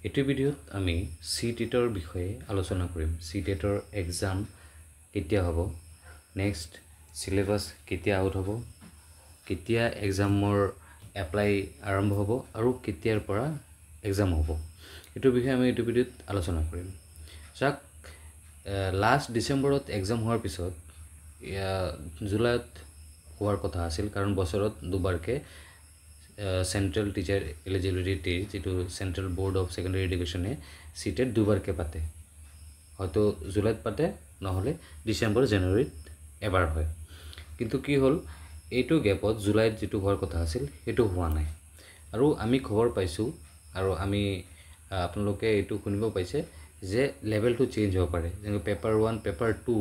এইটো ভিডিঅ'ত আমি CTETৰ বিষয়ে আলোচনা কৰিম। CTETৰ এক্সাম কেতিয়া হ'ব, নেক্সট সিলেবাস কেতিয়া আউট হ'ব, কেতিয়া এক্সামৰ এপ্লাই আৰম্ভ হ'ব আৰু কেতিয়াৰ পৰা এক্সাম হ'ব, এইটোৰ বিষয়ে আমি এইটো ভিডিঅ'ত আলোচনা কৰিম। চাওক, লাষ্ট ডিসেম্বৰত এক্সাম হোৱাৰ পিছত জুলাইত হোৱাৰ কথা আছিল, কাৰণ বছৰত দুবাৰকে সেন্ট্ৰেল টিচাৰ এলিজিবিলিটি যেটো সেন্ট্ৰেল বোৰ্ড অফ সেকেন্ডাৰি এডুকেশনে CTET দুবাৰকে পাতে, হয়তো জুলাইত পাতে নহলে ডিসেম্বৰ জানুৱাৰীত এবাৰ হয়। কিন্তু কি হ'ল, এইটো গ্যাপত জুলাইত যেটো হোৱাৰ কথা আছিল সেইটো হোৱা নাই। আৰু আমি খবৰ পাইছো আৰু আমি আপোনালোকে এইটো শুনিব পাইছে যে লেভেলটো চেঞ্জ হ'ব পাৰে। যেনে পেপাৰ 1 পেপাৰ 2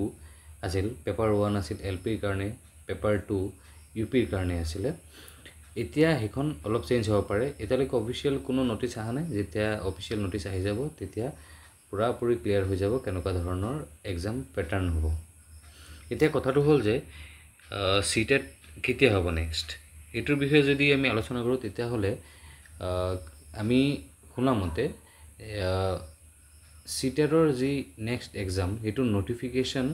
আছিল, পেপাৰ 1 আছিল LP ৰ কাৰণে, পেপাৰ 2 UP ৰ কাৰণে আছিল। এতিয়া হেখন অলপ চেঞ্জ হ'ব পাৰে। এতিয়ালৈকে অফিচিয়েল কোনো নোটিছ আহা নাই। যেতিয়া অফিচিয়েল নোটিছ আহি যাব তেতিয়া পুৰাপুৰি ক্লিয়াৰ হৈ যাব কেনেকুৱা ধৰণৰ এক্সাম প্যাটাৰ্ন হ'ব। এতিয়া কথাটো হ'ল যে CTET কেতিয়া হ'ব নেক্সট, এইটোৰ বিষয়ে যদি আমি আলোচনা কৰোঁ তেতিয়া হলে আমি শুনা মতে CTETৰ যি নেক্সট এক্সাম এইটো নটিফিকেশন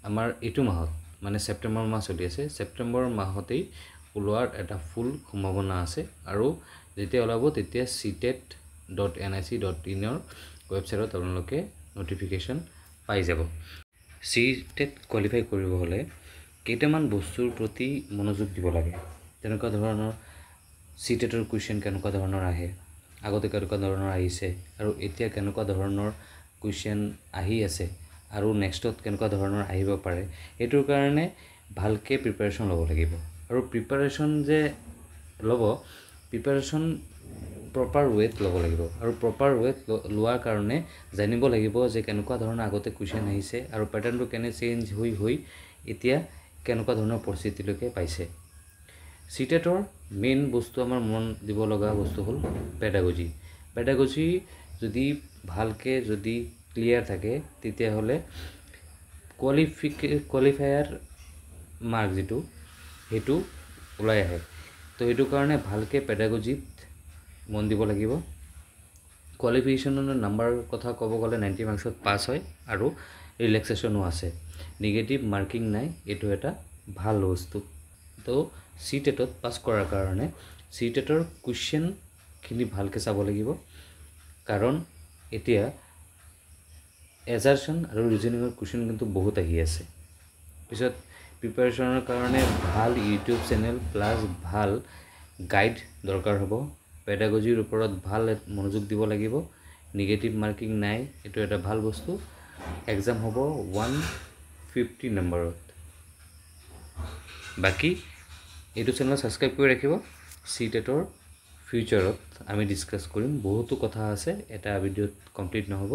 আমাৰ এইটো মাহত মানে সেপ্টেম্বৰ মাহ চলি আছে, সেপ্টেম্বৰ মাহতেই ওলোৱাৰ এটা ফুল সম্ভাৱনা আছে। আৰু যেতিয়া ওলাব তেতিয়া CTET.nic.in ৰ ওয়েবসাইটত আপোনালোকে নটিফিকেশন পাই যাব। CTET কোৱালিফাই কৰিব হলে কেইটামান বস্তুৰ প্ৰতি মনোযোগ দিব লাগে। তেনেকুৱা ধৰণৰ CTETৰ কোৱেশ্চন কেনেকুৱা ধৰণৰ আহে, আগতে কেনেকুৱা ধৰণৰ আহিছে আৰু এতিয়া কেনেকুৱা ধৰণৰ কোৱেশ্চন আহি আছে আৰু নেক্সটত কেনেকুৱা ধৰণৰ আহিব পাৰে, এইটোৰ কাৰণে ভালকে প্ৰিপাৰেচন ল'ব লাগিব। আৰু প্ৰিপাৰেচন যে ল'ব, প্ৰিপাৰেচন প্ৰপাৰ ৱেত ল'ব লাগিব। আৰু প্ৰপাৰ ৱেত লোৱাৰ কাৰণে জানিব লাগিব যে কেনেকুৱা ধৰণৰ আগতে কোৱেশ্চন আহিছে আৰু প্যাটাৰ্নটো কেনে চেঞ্জ হৈ এতিয়া কেনেকুৱা ধৰণৰ পৰিস্থিতিলৈকে পাইছে। CTETৰ মেইন বস্তু আমাৰ মন দিব লগা বস্তু হ'ল পেডাগজি। পেডাগজি যদি ভালকে যদি ক্লিয়াৰ থাকে তেতিয়া হলে কোৱালিফায়াৰ মাৰ্ক যেটো হেতু ওলাই আহে। তো এইটো কাৰণে ভালকে পেডাগজিত মন দিব লাগিব। কোৱালিফিকেশনৰ নাম্বাৰ কথা ক'ব গ'লে 90 মাৰ্কছত পাস হয় আৰু ৰিলেক্সেশনো আছে, নেগেটিভ মাৰ্কিং নাই। এইটো এটা ভাল বস্তু। তো CTETত পাস কৰাৰ কাৰণে CTETৰ কোৱেশ্চন খিনি ভালকে চাব লাগিব, কাৰণ এতিয়া এজাৰশন আৰু ৰিজনিঙৰ কোৱেশ্চন কিন্তু বহুত আহি আছে। পিছত প্ৰিপাৰেচনৰ কাৰণে ভাল ইউটিউব চেনেল প্লাস ভাল গাইড দৰকাৰ হ'ব। পেডাগজিৰ ওপৰত ভাল মনোযোগ দিব লাগিব। নেগেটিভ মাৰ্কিং নাই, এইটো এটা ভাল বস্তু। এক্সাম হ'ব 150 নম্বৰত। বাকি এইটো চেনেল সাবস্ক্ৰাইব কৰি ৰাখিব। CTETৰ ফিউচাৰত আমি ডিসকাস কৰিম, বহুতো কথা আছে, এটা ভিডিঅ'ত কমপ্লিট নহ'ব।